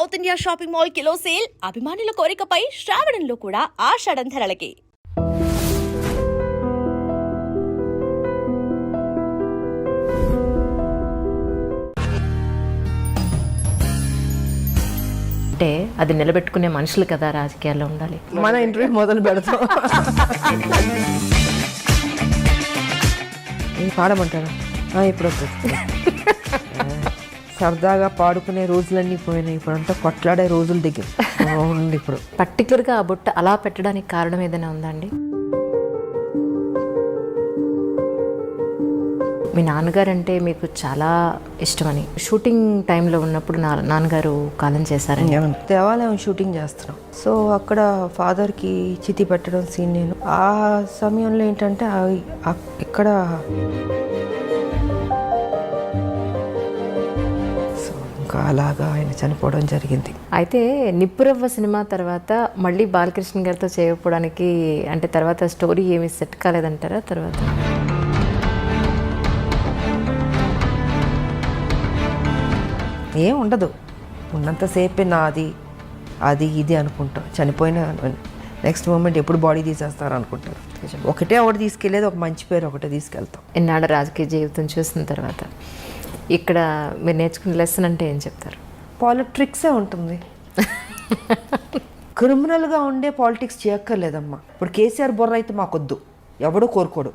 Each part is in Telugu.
South India shopping mall kilo sale అభిమానుల కోరికపై శ్రావణంలో కూడా ఆషాఢం ధరలకి. అంటే అది నిలబెట్టుకునే మనుషులు కదా రాజకీయాల్లో ఉండాలి. మన ఇంటర్వ్యూ మొదలు పెడతాం. పాడమంటారా? ఇప్పుడు సరదాగా పాడుకునే రోజులన్నీ పోయినాయి. ఇప్పుడంతా కొట్లాడే రోజులు దగ్గర ఉంది. ఇప్పుడు పర్టికులర్గా ఆ బుట్ట అలా పెట్టడానికి కారణం ఏదైనా ఉందా అండి? మీ నాన్నగారు అంటే మీకు చాలా ఇష్టమని షూటింగ్ టైంలో ఉన్నప్పుడు నాన్నగారు కాలం చేశారని. దేవాలయం షూటింగ్ చేస్తున్నాం. సో అక్కడ ఫాదర్కి చితి పెట్టడం సీన్ నేను ఆ సమయంలో ఏంటంటే ఇక్కడ సో ఇంకా అలాగా ఆయన చనిపోవడం జరిగింది. అయితే నిప్పురవ్వ సినిమా తర్వాత మళ్ళీ బాలకృష్ణ గారితో చేయకపోవడానికి అంటే తర్వాత స్టోరీ ఏమి సెట్ కాలేదంటారా? తర్వాత ఏం ఉండదు, ఉన్నంతసేపే నాది అది ఇది అనుకుంటాం. చనిపోయిన నెక్స్ట్ మూమెంట్ ఎప్పుడు బాడీ తీసేస్తారు అనుకుంటారు. ఒకటే ఒకటి తీసుకెళ్ళేది, ఒక మంచి పేరు ఒకటే తీసుకెళ్తాం. ఎన్నాళ్ళ రాజకీయ జీవితం చూసిన తర్వాత ఇక్కడ మీరు నేర్చుకునే లెసన్ అంటే ఏం చెప్తారు? పాలిటిక్సే ఉంటుంది. క్రిమినల్గా ఉండే పాలిటిక్స్ చేయక్కర్లేదమ్మా. ఇప్పుడు కేసీఆర్ బొర్ర అయితే మాకొద్దు, ఎవడో కోరుకోడు.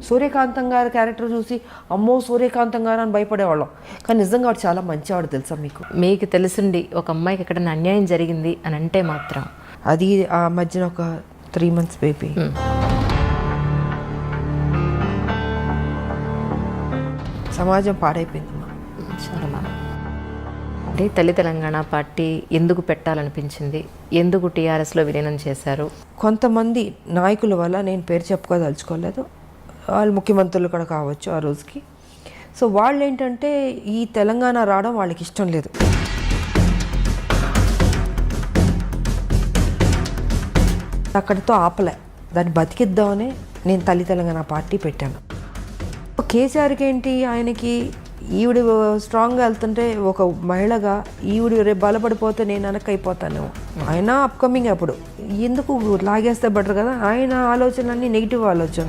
సూర్యకాంతం గారి క్యారెక్టర్ చూసి అమ్మో సూర్యకాంతం గారు అని భయపడేవాళ్ళం. కానీ నిజంగా వాడు చాలా మంచివాడు తెలుసా మీకు. మీకు తెలుసుండి ఒక అమ్మాయికి ఎక్కడైనా అన్యాయం జరిగింది అని అంటే మాత్రం అది ఆ మధ్యన ఒక 3 months బేబీ సమాజం పాడైపోయిందమ్మా చాలా బాగా. అంటే తల్లి తెలంగాణ పార్టీ ఎందుకు పెట్టాలనిపించింది? ఎందుకు టీఆర్ఎస్లో విలీనం చేశారు? కొంతమంది నాయకుల వల్ల, నేను పేరు చెప్పుకోదలుచుకోలేదు, వాళ్ళు ముఖ్యమంత్రులు కూడా కావచ్చు ఆ రోజుకి. సో వాళ్ళు ఏంటంటే ఈ తెలంగాణ రావడం వాళ్ళకి ఇష్టం లేదు. అక్కడితో ఆపలే, దాన్ని బతికిద్దామని నేను తల్లి తెలంగాణ పార్టీ పెట్టాను. కేసీఆర్కి ఏంటి, ఆయనకి ఈవిడ స్ట్రాంగ్గా వెళ్తుంటే ఒక మహిళగా ఈవిడ రేపు బలపడిపోతే నేను వెనక్కి ఆయన అప్కమింగ్ అప్పుడు ఎందుకు లాగేస్తే బెటర్ కదా. ఆయన ఆలోచనలన్నీ నెగిటివ్ ఆలోచన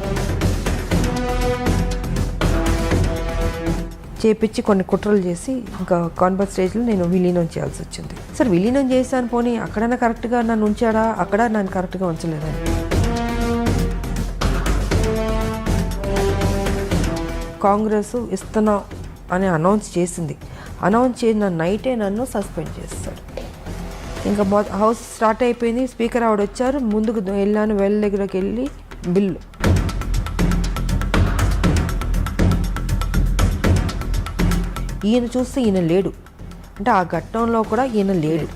చేపించి కొన్ని కుట్రలు చేసి ఇంకా కాన్ఫరెన్స్ స్టేజ్లో నేను విలీనం చేయాల్సి వచ్చింది. సరే విలీనం చేశాను, పోనీ అక్కడైనా కరెక్ట్గా నన్ను ఉంచాడా, అక్కడ నన్ను కరెక్ట్గా ఉంచలేదని. కాంగ్రెస్ ఇస్తున్నాం అని అనౌన్స్ చేసింది. అనౌన్స్ చేసిన నైటే నన్ను సస్పెండ్ చేస్తాడు. ఇంకా హౌస్ స్టార్ట్ అయిపోయింది. స్పీకర్ ఆవిడ వచ్చారు, ముందుకు వెళ్ళాను, వెల్ దగ్గరకు వెళ్ళి బిల్లు ఈయన చూస్తే ఈయన లేడు. అంటే ఆ ఘట్టంలో కూడా ఈయన లేడు.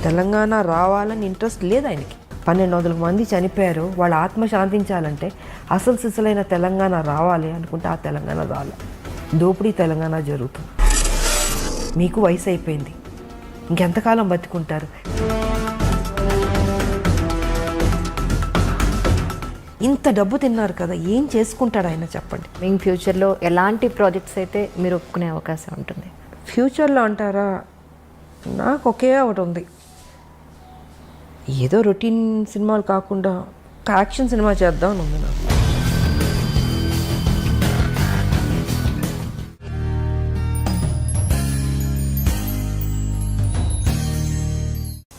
తెలంగాణ రావాలని ఇంట్రెస్ట్ లేదు ఆయనకి. 1200 మంది చనిపోయారు. వాళ్ళ ఆత్మ శాంతించాలంటే అసలు సిసలైన తెలంగాణ రావాలి అనుకుంటే ఆ తెలంగాణ రావాలి. దోపిడీ తెలంగాణ జరుగుతుంది. మీకు వయసు అయిపోయింది, ఇంకెంతకాలం బతుకుంటారు? ఇంత డబ్బు తిన్నారు కదా, ఏం చేసుకుంటాడు ఆయన చెప్పండి. మీ ఫ్యూచర్లో ఎలాంటి ప్రాజెక్ట్స్ అయితే మీరు ఒప్పుకునే అవకాశం ఉంటుంది? ఫ్యూచర్లో అంటారా, నాకు ఒకే ఒకటి ఉంది. ఏదో రొటీన్ సినిమాలు కాకుండా ఒక యాక్షన్ సినిమా చేద్దాం అని ఉంది నాకు.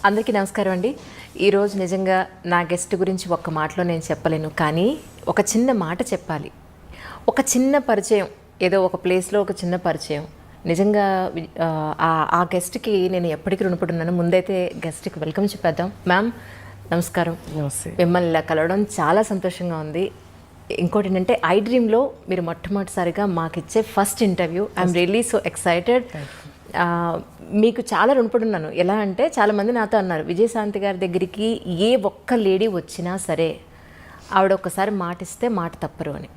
అందరికీ నమస్కారం అండి. ఈరోజు నిజంగా నా గెస్ట్ గురించి ఒక్క మాటలో నేను చెప్పలేను, కానీ ఒక చిన్న మాట చెప్పాలి. ఒక చిన్న పరిచయం, ఏదో ఒక ప్లేస్లో ఒక చిన్న పరిచయం. నిజంగా ఆ గెస్ట్కి నేను ఎప్పటికీ రుణపడున్నాను. ముందైతే గెస్ట్కి వెల్కమ్ చెప్పేద్దాం. మ్యామ్ నమస్కారం. నమస్తే. మిమ్మల్ని ఇలా కలవడం చాలా సంతోషంగా ఉంది. ఇంకోటి ఏంటంటే ఐ డ్రీమ్లో మీరు మొట్టమొదటిసారిగా మాకు ఇచ్చే first interview. I'm really so excited. మీకు చాలా రుణపడున్నాను. ఎలా అంటే చాలామంది నాతో అన్నారు, విజయశాంతి గారి దగ్గరికి ఏ ఒక్క లేడీ వచ్చినా సరే ఆవిడ ఒక్కసారి మాట ఇస్తే మాట తప్పరు అని.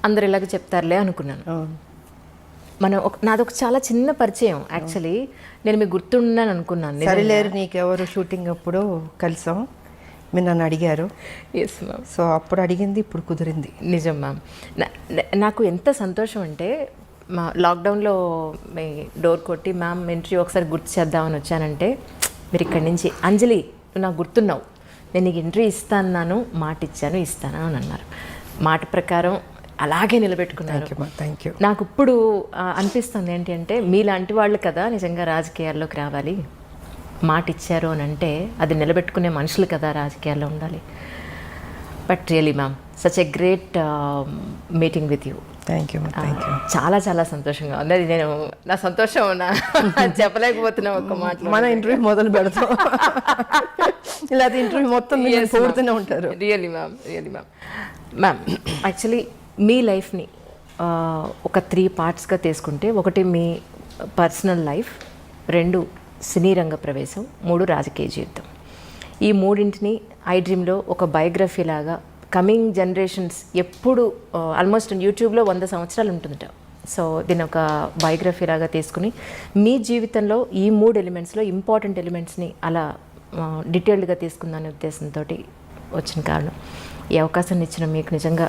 అందరు ఇలాగ చెప్తారులే అనుకున్నాను. నాది ఒక చాలా చిన్న పరిచయం. యాక్చువల్లీ నేను మీకు గుర్తున్నాను అనుకున్నాను. సరిలేరు నీకెవరు షూటింగ్ అప్పుడు కలిసాం, మీరు నన్ను అడిగారు. Yes ma'am. సో అప్పుడు అడిగింది ఇప్పుడు కుదిరింది. నిజం మ్యామ్. నాకు ఎంత సంతోషం అంటే మా లాక్డౌన్లో మీ డోర్ కొట్టి మ్యామ్ ఇంటర్వ్యూ ఒకసారి గుర్తు చేద్దామని వచ్చానంటే మీరు ఇక్కడి నుంచి అంజలి నువ్వు నాకు గుర్తున్నావు, నేను నీకు ఇంటర్వ్యూ ఇస్తాను, మాట ఇచ్చాను, ఇస్తాను అని అన్నారు. మాట ప్రకారం అలాగే నిలబెట్టుకున్నారు. Thank you. నాకు ఇప్పుడు అనిపిస్తుంది ఏంటి అంటే మీలాంటి వాళ్ళు కదా నిజంగా రాజకీయాల్లోకి రావాలి. మాట ఇచ్చారు అని అంటే అది నిలబెట్టుకునే మనుషులు కదా రాజకీయాల్లో ఉండాలి. But really ma'am such a great meeting with you. Thank you. చాలా చాలా సంతోషంగా ఉంది. అది నేను నా సంతోషం చెప్పలేకపోతున్నా ఒక్క మాటలో. మన ఇంటర్వ్యూ మొదలు పెడతాం ఇలా ఇంటర్వ్యూ మొత్తం పూర్తూనే ఉంటారు. రియలీ మ్యామ్ మ్యామ్ యాక్చువల్లీ మీ లైఫ్ని ఒక 3 పార్ట్స్గా తీసుకుంటే, ఒకటి మీ పర్సనల్ లైఫ్, 2 సినీ రంగ ప్రవేశం, 3 రాజకీయ జీవితం. ఈ మూడింటిని ఐ డ్రీమ్లో ఒక బయోగ్రఫీ లాగా కమింగ్ జనరేషన్స్ ఎప్పుడు ఆల్మోస్ట్ యూట్యూబ్లో 100 సంవత్సరాలు ఉంటుందట. సో దీన్ని ఒక బయోగ్రఫీ లాగా తీసుకుని మీ జీవితంలో ఈ 3 ఎలిమెంట్స్లో ఇంపార్టెంట్ ఎలిమెంట్స్ని అలా డీటెయిల్డ్గా తీసుకుందనే ఉద్దేశంతో వచ్చిన కారణం. ఈ అవకాశాన్ని ఇచ్చిన మీకు నిజంగా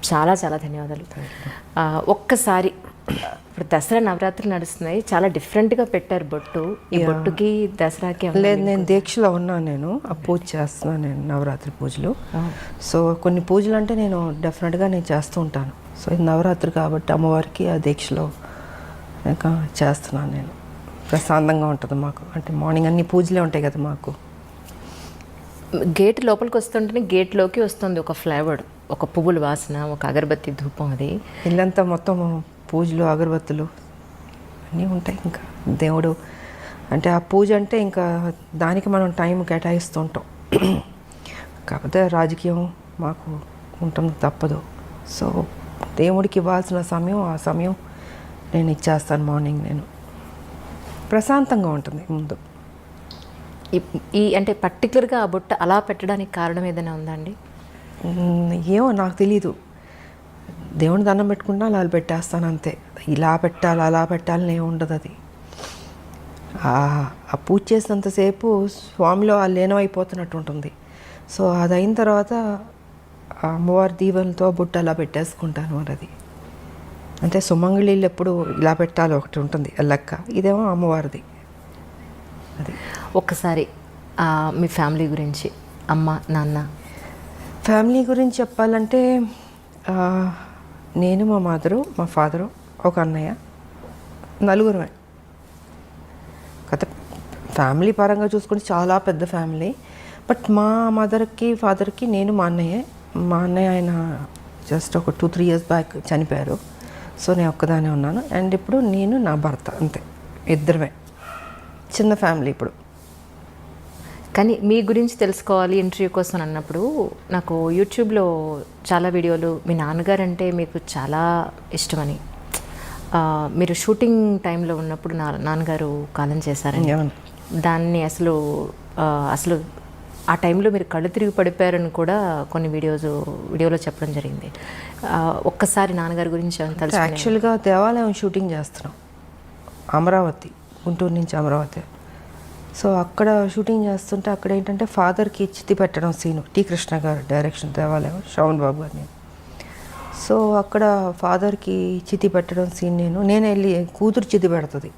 చాలా చాలా ధన్యవాదాలు. ఒక్కసారి ఇప్పుడు దసరా నవరాత్రులు నడుస్తున్నాయి, చాలా డిఫరెంట్గా పెట్టారు బొట్టు. ఈ బొట్టుకి దసరాకి లేదు, నేను దీక్షలో ఉన్నాను. నేను ఆ పూజ చేస్తున్నాను, నేను నవరాత్రి పూజలు. సో కొన్ని పూజలు అంటే నేను డెఫినెట్గా నేను చేస్తూ ఉంటాను. సో ఇది నవరాత్రి కాబట్టి అమ్మవారికి ఆ దీక్షలో ఇంకా చేస్తున్నాను నేను. ప్రశాంతంగా ఉంటుంది మాకు, అంటే మార్నింగ్ అన్ని పూజలే ఉంటాయి కదా మాకు. గేట్ లోపలికి వస్తుంటేనే గేట్లోకి వస్తుంది ఒక ఫ్లేవర్, ఒక పువ్వుల వాసన, ఒక అగరబత్తి ధూపం. అది ఇల్లంతా మొత్తం పూజలు అగరబత్తులు అన్నీ ఉంటాయి. ఇంకా దేవుడు అంటే ఆ పూజ అంటే ఇంకా దానికి మనం టైం కేటాయిస్తూ ఉంటాం. కాకపోతే రాజకీయం మాకు ఉంటుంది, తప్పదు. సో దేవుడికి ఇవ్వాల్సిన సమయం ఆ సమయం నేను ఇచ్చేస్తాను. మార్నింగ్ నేను ప్రశాంతంగా ఉంటుంది ముందు. ఈ అంటే పర్టికులర్గా ఆ బుట్ట అలా పెట్టడానికి కారణం ఏదైనా ఉందండి? ఏమో నాకు తెలీదు. దేవుని దండం పెట్టుకుంటా అలా పెట్టేస్తాను అంతే. ఇలా పెట్టాలి అలా పెట్టాలని ఏమి ఉండదు. అది ఆ పూజ చేసినంతసేపు స్వామిలో ఆ లీనమైపోతున్నట్టు ఉంటుంది. సో అది అయిన తర్వాత ఆ అమ్మవారి దీవెనలతో బుట్ట అలా పెట్టేసుకుంటాను. మరి అది అంటే సుమంగళీళ్ళు ఎప్పుడు ఇలా పెట్టాలి ఒకటి ఉంటుంది లెక్క, ఇదేమో అమ్మవారిది. అది ఒక్కసారి మీ ఫ్యామిలీ గురించి, అమ్మ నాన్న. ఫ్యామిలీ గురించి చెప్పాలంటే నేను, మా మదరు, మా ఫాదరు, ఒక అన్నయ్య, నలుగురమే. కథ ఫ్యామిలీ పరంగా చూసుకుంటే చాలా పెద్ద ఫ్యామిలీ. బట్ మా మదర్కి ఫాదర్కి నేను మా అన్నయ్య ఆయన జస్ట్ ఒక 2-3 ఇయర్స్ బ్యాక్ చనిపోయారు. సో నేను ఒక్కదానే ఉన్నాను. అండ్ ఇప్పుడు నేను నా భర్త, అంతే, ఇద్దరమే. చిన్న ఫ్యామిలీ ఇప్పుడు. కానీ మీ గురించి తెలుసుకోవాలి ఇంటర్వ్యూ కోసం అన్నప్పుడు నాకు యూట్యూబ్లో చాలా వీడియోలు మీ నాన్నగారు అంటే మీకు చాలా ఇష్టమని, మీరు షూటింగ్ టైంలో ఉన్నప్పుడు నాన్నగారు కాలం చేశారని, దాన్ని అసలు ఆ టైంలో మీరు కళ్ళు తిరిగి పడిపోయారని కూడా కొన్ని వీడియోలో చెప్పడం జరిగింది. ఒక్కసారి నాన్నగారి గురించి తెలుసు. యాక్చువల్గా దేవాలయం షూటింగ్ చేస్తున్నాం, అమరావతి, గుంటూరు నుంచి అమరావతి. సో అక్కడ షూటింగ్ చేస్తుంటే అక్కడ ఏంటంటే ఫాదర్కి చితి పెట్టడం సీను, టి కృష్ణ గారు డైరెక్షన్, దేవాలయం, శ్రవణ్ బాబు గారిని. సో అక్కడ ఫాదర్కి చితి పెట్టడం సీన్ నేను వెళ్ళి కూతురు చితి పెడుతుంది.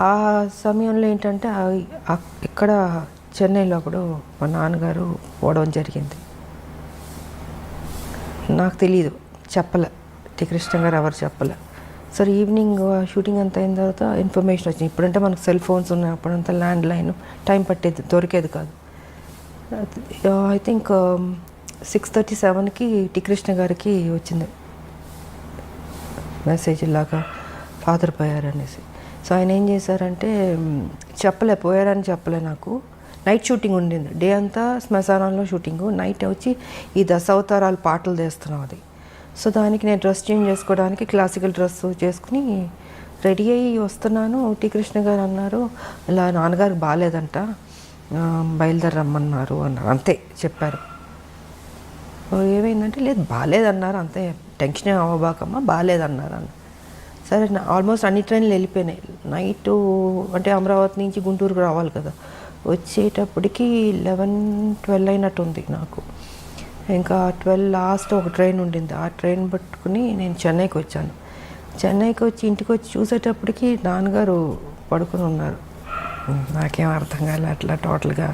ఆ సమయంలో ఏంటంటే ఇక్కడ చెన్నైలో అప్పుడు మా నాన్నగారు పోవడం జరిగింది. నాకు తెలీదు, చెప్పలే, టి కృష్ణ గారు ఎవరు చెప్పలే. సరే ఈవినింగ్ షూటింగ్ అంతా అయిన తర్వాత ఇన్ఫర్మేషన్ వచ్చింది. ఇప్పుడంటే మనకు సెల్ ఫోన్స్ ఉన్నాయి, అప్పుడంతా ల్యాండ్ లైన్, టైం పట్టేది, దొరికేది కాదు. ఐ థింక్ 6:37కి టి కృష్ణ గారికి వచ్చింది మెసేజ్, ఇలాగా ఫాదర్ పోయారనేసి. సో ఆయన ఏం చేశారంటే పోయారని చెప్పలే నాకు. నైట్ షూటింగ్ ఉండింది, డే అంతా శ్మశానంలో షూటింగు, నైట్ వచ్చి ఈ దశావతారాలు పాటలు తీస్తున్నాం అది. సో దానికి నేను డ్రెస్ చేంజ్ చేసుకోవడానికి క్లాసికల్ డ్రెస్ చేసుకుని రెడీ అయ్యి వస్తున్నాను. టి కృష్ణ గారు అన్నారు, ఇలా నాన్నగారికి బాగాలేదంట, బయలుదేరమ్మన్నారు అన్నారు. అంతే చెప్పారు. ఏమైందంటే లేదు బాగాలేదన్నారు, అంతే, టెన్షన్ అవ్వబాకమ్మా, బాగాలేదన్నారు అన్న. సరే ఆల్మోస్ట్ అన్ని ట్రైన్లు వెళ్ళిపోయినాయి. నైటు అంటే అమరావతి నుంచి గుంటూరుకు రావాలి కదా, వచ్చేటప్పటికి 11-12 అయినట్టుంది నాకు. ఇంకా 12 లాస్ట్ ఒక ట్రైన్ ఉండింది, ఆ ట్రైన్ పట్టుకుని నేను చెన్నైకి వచ్చాను. చెన్నైకి వచ్చి ఇంటికి వచ్చి చూసేటప్పటికి నాన్నగారు పడుకుని ఉన్నారు. నాకేం అర్థం కాలే, అట్లా టోటల్గా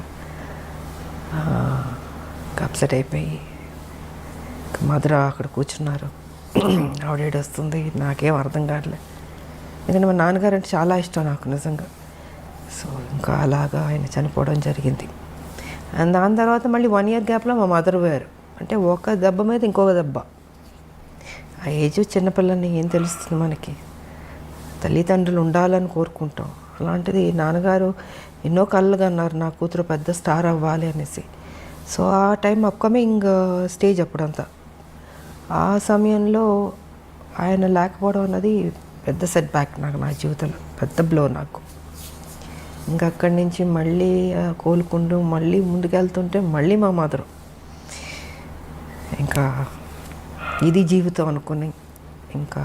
అప్సెట్ అయిపోయి మధుర అక్కడ కూర్చున్నారు. ఆవిడ ఏడుస్తుంది, నాకేం అర్థం కావట్లే. ఎందుకంటే మా నాన్నగారు అంటే చాలా ఇష్టం నాకు నిజంగా. సో ఇంకా అలాగా ఆయన చనిపోవడం జరిగింది. అండ్ దాని తర్వాత మళ్ళీ 1 year గ్యాప్లో మా మదర్ పోయారు. అంటే ఒక దెబ్బ మీద ఇంకొక దెబ్బ. ఆ ఏజ్ చిన్నపిల్లని ఏం తెలుస్తుంది మనకి, తల్లిదండ్రులు ఉండాలని కోరుకుంటాం. అలాంటిది నాన్నగారు ఎన్నో కళ్ళుగా అన్నారు నా కూతురు పెద్ద స్టార్ అవ్వాలి అనేసి. సో ఆ టైం అప్కమింగ్ స్టేజ్ అప్పుడంతా. ఆ సమయంలో ఆయన లేకపోవడం అన్నది పెద్ద సెట్ బ్యాక్ నాకు, నా జీవితంలో పెద్ద బ్లో నాకు. ఇంకా అక్కడి నుంచి మళ్ళీ కోలుకుంటూ మళ్ళీ ముందుకెళ్తుంటే మళ్ళీ మా మదరు ఇంకా ఇది జీవితం అనుకుని ఇంకా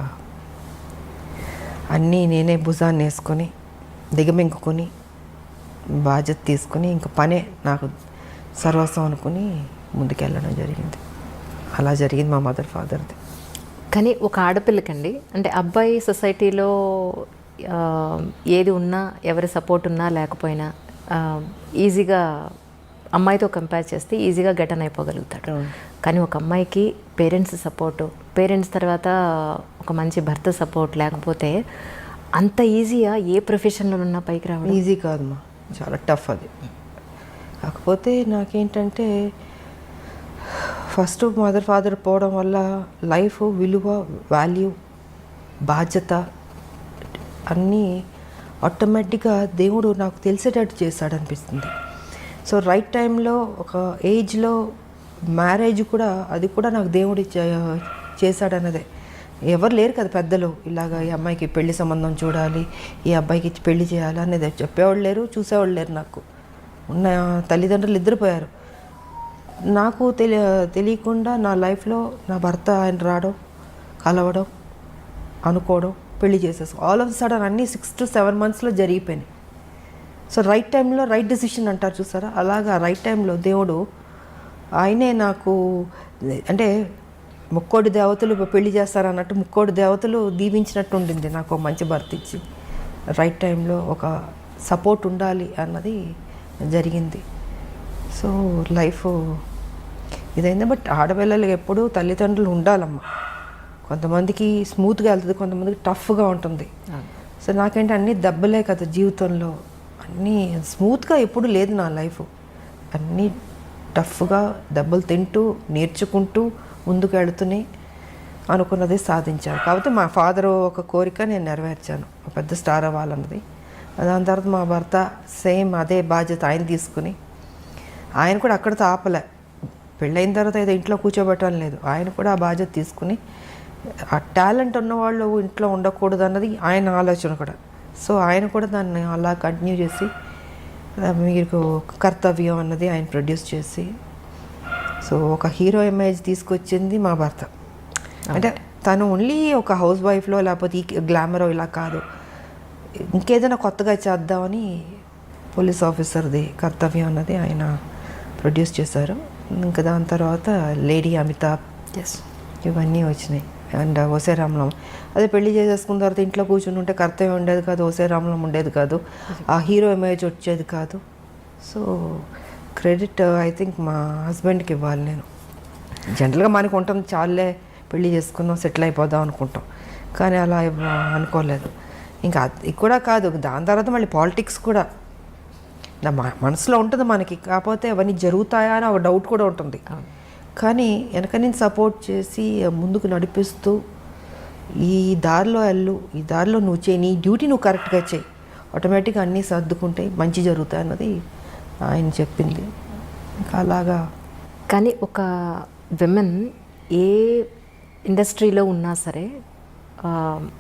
అన్నీ నేనే భుజాన్ని వేసుకొని దిగమింగుకొని బాధ్యత తీసుకుని ఇంకా పనే నాకు సర్వస్వం అనుకుని ముందుకెళ్ళడం జరిగింది. అలా జరిగింది మా మదర్ ఫాదర్ది. కానీ ఒక ఆడపిల్లకండి, అంటే అబ్బాయి సొసైటీలో ఏది ఉన్నా, ఎవరి సపోర్ట్ ఉన్నా లేకపోయినా ఈజీగా అమ్మాయితో కంపేర్ చేస్తే ఈజీగా గెటన్ అయిపోగలుగుతాడు. కానీ ఒక అమ్మాయికి పేరెంట్స్ సపోర్టు, పేరెంట్స్ తర్వాత ఒక మంచి భర్త సపోర్ట్ లేకపోతే అంత ఈజీగా ఏ ప్రొఫెషన్లో ఉన్నా పైకి రావడం ఈజీ కాదమ్మా, చాలా టఫ్ అది. కాకపోతే నాకేంటంటే ఫస్ట్ మదర్ ఫాదర్ పోవడం వల్ల లైఫ్ విలువ, వాల్యూ, బాధ్యత అన్నీ ఆటోమేటిక్గా దేవుడు నాకు తెలిసేటట్టు చేశాడు అనిపిస్తుంది. సో రైట్ టైంలో ఒక ఏజ్లో మ్యారేజ్ కూడా, అది కూడా నాకు దేవుడు చేశాడన్నదే. ఎవరు లేరు కదా పెద్దలు, ఇలాగ ఈ అమ్మాయికి పెళ్లి సంబంధం చూడాలి, ఈ అబ్బాయికి పెళ్లి చేయాలి అనేది చెప్పేవాళ్ళు లేరు, చూసేవాళ్ళు లేరు. నాకు ఉన్న తల్లిదండ్రులు ఇద్దరిపోయారు. నాకు తెలియకుండా నా లైఫ్లో నా భర్త ఆయన రావడం, కలవడం, అనుకోవడం, పెళ్లి చేసేసి ఆల్ ఆఫ్ ద సడన్ అన్నీ 6 to 7 monthsలో జరిగిపోయినాయి. సో రైట్ టైంలో రైట్ డెసిషన్ అంటారు చూసారా, అలాగా రైట్ టైంలో దేవుడు ఆయనే నాకు, అంటే ముక్కోడి దేవతలు పెళ్లి చేస్తారన్నట్టు ముక్కోడి దేవతలు దీవించినట్టు ఉండింది నాకు మంచి భర్త ఇచ్చి. రైట్ టైంలో ఒక సపోర్ట్ ఉండాలి అన్నది జరిగింది. సో లైఫ్ ఇదైంది. బట్ ఆడపిల్లలకి ఎప్పుడూ తల్లిదండ్రులు ఉండాలమ్మా. కొంతమందికి స్మూత్గా వెళ్తుంది, కొంతమందికి టఫ్గా ఉంటుంది. సో నాకేంటి అన్నీ దెబ్బలే కదా జీవితంలో, అన్నీ స్మూత్గా ఎప్పుడు లేదు నా లైఫ్. అన్నీ టఫ్గా దెబ్బలు తింటూ నేర్చుకుంటూ ముందుకు వెళుతూనే అనుకున్నది సాధించాను. కాబట్టి మా ఫాదర్ ఒక కోరిక నేను నెరవేర్చాను, ఒక పెద్ద స్టార్ అవ్వాలన్నది. దాని తర్వాత మా భర్త సేమ్ అదే బాధ్యత ఆయన తీసుకుని, ఆయన కూడా అక్కడితో ఆపలే. పెళ్ళైన తర్వాత ఏదో ఇంట్లో కూర్చోబెట్టడం లేదు, ఆయన కూడా ఆ బాధ్యత తీసుకుని, ఆ టాలెంట్ ఉన్నవాళ్ళు ఇంట్లో ఉండకూడదు అన్నది ఆయన ఆలోచన కూడా. సో ఆయన కూడా దాన్ని అలా కంటిన్యూ చేసి మీకు కర్తవ్యం అన్నది ఆయన ప్రొడ్యూస్ చేసి, సో ఒక హీరో ఇమేజ్ తీసుకొచ్చింది మా భర్త. అంటే తను ఓన్లీ ఒక హౌస్ వైఫ్లో లేకపోతే ఈ గ్లామరో ఇలా కాదు, ఇంకేదైనా కొత్తగా చేద్దామని పోలీస్ ఆఫీసర్ది కర్తవ్యం అన్నది ఆయన ప్రొడ్యూస్ చేశారు. ఇంకా దాని తర్వాత లేడీ అమితాబ్, ఇవన్నీ వచ్చినాయి. అండ్ ఓసే రామలం, అదే పెళ్లి చేసేసుకున్న తర్వాత ఇంట్లో కూర్చుని ఉంటే కర్తవ్యం ఉండేది కాదు, ఓసే రామలం ఉండేది కాదు, ఆ హీరో ఇమేజ్ వచ్చేది కాదు. సో క్రెడిట్ ఐ థింక్ మా హస్బెండ్కి ఇవ్వాలి నేను. జనరల్గా మనకు ఉంటుంది చాలే పెళ్లి చేసుకున్నాం సెటిల్ అయిపోదాం అనుకుంటాం, కానీ అలా అనుకోలేదు. ఇంకా అది కూడా కాదు, దాని తర్వాత మళ్ళీ పాలిటిక్స్ కూడా నా మనసులో ఉంటుంది మనకి, కాకపోతే అవన్నీ జరుగుతాయా అని ఒక డౌట్ కూడా ఉంటుంది. కానీ వెనక నేను సపోర్ట్ చేసి ముందుకు నడిపిస్తూ ఈ దారిలో వెళ్ళు, ఈ దారిలో నువ్వు చేయి, నీ డ్యూటీ నువ్వు కరెక్ట్గా చేయి, ఆటోమేటిక్గా అన్నీ సర్దుకుంటాయి, మంచి జరుగుతాయి అన్నది ఆయన చెప్పింది. ఇంకా అలాగా. కానీ ఒక విమెన్ ఏ ఇండస్ట్రీలో ఉన్నా సరే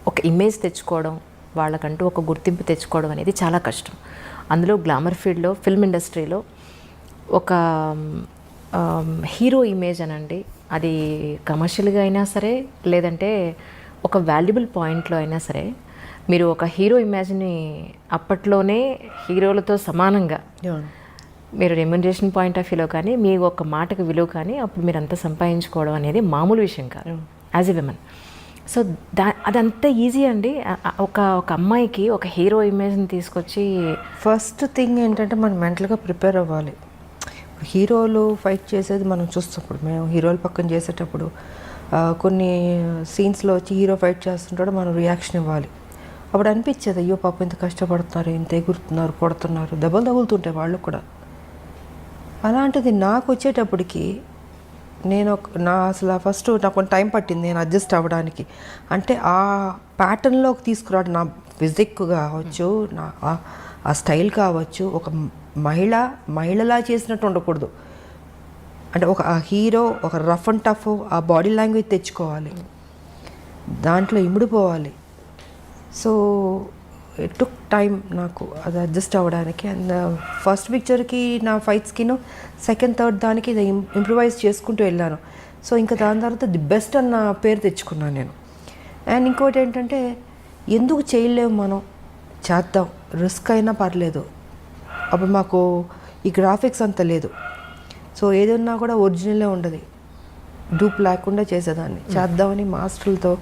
ఒక ఇమేజ్ తెచ్చుకోవడం, వాళ్ళకంటూ ఒక గుర్తింపు తెచ్చుకోవడం అనేది చాలా కష్టం. అందులో గ్లామర్ ఫీల్డ్లో, ఫిల్మ్ ఇండస్ట్రీలో ఒక హీరో ఇమేజ్ అనండి, అది కమర్షియల్గా అయినా సరే లేదంటే ఒక వాల్యుబుల్ పాయింట్లో అయినా సరే, మీరు ఒక హీరో ఇమేజ్ని అప్పట్లోనే హీరోలతో సమానంగా మీరు రెమ్యునరేషన్ పాయింట్ ఆఫ్ వ్యూలో కానీ మీ ఒక మాటకు విలువ కానీ అప్పుడు మీరు అంతా సంపాదించుకోవడం అనేది మామూలు విషయం కాదు యాజ్ ఎ విమెన్. సో అదంతా ఈజీ అండి. ఒక అమ్మాయికి ఒక హీరో ఇమేజ్ని తీసుకొచ్చి ఫస్ట్ థింగ్ ఏంటంటే మనం మెంటల్గా ప్రిపేర్ అవ్వాలి. హీరోలు ఫైట్ చేసేది మనం చూస్తున్నప్పుడు, మేము హీరోల పక్కన చేసేటప్పుడు కొన్ని సీన్స్లో వచ్చి హీరో ఫైట్ చేస్తుంటాడు, మనం రియాక్షన్ ఇవ్వాలి. అప్పుడు అనిపించేది అయ్యో పాప ఇంత కష్టపడుతున్నారు, ఇంత ఎగురుతున్నారు, కొడుతున్నారు, దెబ్బలు తగులుతుంటాయి వాళ్ళు కూడా. అలాంటిది నాకు వచ్చేటప్పటికి అసలు ఫస్ట్ నాకు కొంచెం టైం పట్టింది నేను అడ్జస్ట్ అవ్వడానికి. అంటే ఆ ప్యాటర్న్లోకి తీసుకురావడం, నా ఫిజిక్ కావచ్చు, నా ఆ స్టైల్ కావచ్చు, ఒక మహిళలా చేసినట్టు ఉండకూడదు. అంటే ఒక హీరో ఒక రఫ్ అండ్ టఫ్ ఆ బాడీ లాంగ్వేజ్ తెచ్చుకోవాలి, దాంట్లో ఇమిడిపోవాలి. సో ఇట్ టుక్ టైం నాకు అది అడ్జస్ట్ అవ్వడానికి. అండ్ ఫస్ట్ పిక్చర్కి నా ఫైట్స్కిను సెకండ్ థర్డ్ దానికి ఇంప్రూవైజ్ చేసుకుంటూ వెళ్ళాను. సో ఇంకా దాని తర్వాత ది బెస్ట్ అన్న పేరు తెచ్చుకున్నాను నేను. అండ్ ఇంకోటి ఏంటంటే ఎందుకు చేయలేము, మనం చేద్దాం, రిస్క్ అయినా పర్లేదు. అప్పుడు మాకు ఈ గ్రాఫిక్స్ అంత లేదు. సో ఏదన్నా కూడా ఒరిజినలే ఉండదు, డూప్ లేకుండా చేసేదాన్ని. చేద్దామని మాస్టర్లతో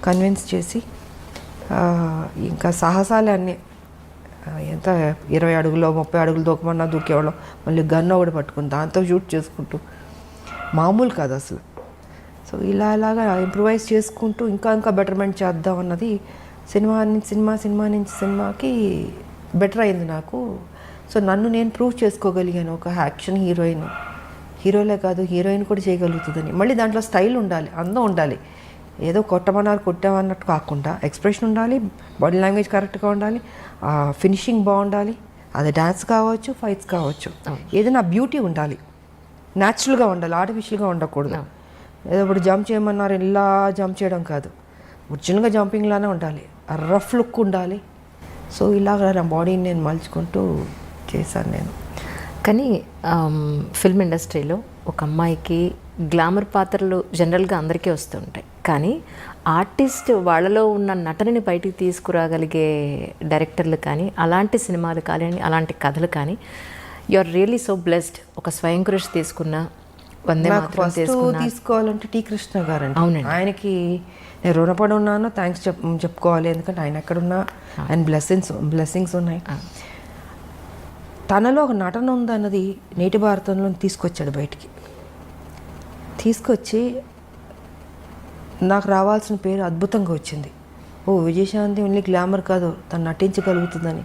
కన్విన్స్ చేసి ఇంకా సాహసాలే అన్నీ. ఎంత 20 అడుగులో 30 అడుగులు దూకమన్నా దూకేవాళ్ళం. మళ్ళీ గన్ ఒకటి పట్టుకుని దాంతో షూట్ చేసుకుంటూ, మామూలు కాదు అసలు. సో ఇలాగా ఇంప్రూవైజ్ చేసుకుంటూ ఇంకా బెటర్మెంట్ చేద్దాం అన్నది సినిమా నుంచి సినిమాకి బెటర్ అయింది నాకు. సో నన్ను నేను ప్రూవ్ చేసుకోగలిగాను, ఒక యాక్షన్ హీరోలే కాదు హీరోయిన్ కూడా చేయగలుగుతుందని. మళ్ళీ దాంట్లో స్టైల్ ఉండాలి, అందం ఉండాలి. ఏదో కొట్టామన్నట్టు కాకుండా ఎక్స్ప్రెషన్ ఉండాలి, బాడీ లాంగ్వేజ్ కరెక్ట్గా ఉండాలి, ఫినిషింగ్ బాగుండాలి. అది డ్యాన్స్ కావచ్చు, ఫైట్స్ కావచ్చు, ఏదైనా బ్యూటీ ఉండాలి, న్యాచురల్గా ఉండాలి, ఆర్టిఫిషియల్గా ఉండకూడదు. ఏదో ఇప్పుడు జంప్ చేయమన్నారు ఇలా జంప్ చేయడం కాదు, ఒరిజినల్గా జంపింగ్లానే ఉండాలి, రఫ్ లుక్ ఉండాలి. సో ఇలాగ నా బాడీని నేను మలుచుకుంటూ చేశాను నేను. కానీ ఫిల్మ్ ఇండస్ట్రీలో ఒక అమ్మాయికి గ్లామర్ పాత్రలు జనరల్గా అందరికీ వస్తుంటాయి, కానీ ఆర్టిస్ట్ వాళ్ళలో ఉన్న నటనని బయటికి తీసుకురాగలిగే డైరెక్టర్లు కానీ, అలాంటి సినిమాలు కానీ, అలాంటి కథలు కానీ, you are really so blessed. ఒక స్వయం కృషి తీసుకున్న, వందే మాత్రం తీసుకోవాలంటే టి కృష్ణ గారు అండి. అవునండి, ఆయనకి నేను రుణపడి ఉన్నాను, థ్యాంక్స్ చెప్పుకోవాలి. ఎందుకంటే ఆయన ఎక్కడున్నా ఆయన బ్లెస్సింగ్స్ ఉన్నాయి. తనలో ఒక నటన ఉందన్నది నేటి భారతంలో తీసుకొచ్చాడు బయటికి. తీసుకొచ్చి నాకు రావాల్సిన పేరు అద్భుతంగా వచ్చింది. ఓ విజయశాంతి ఓన్లీ గ్లామర్ కాదు, తను నటించగలుగుతుందని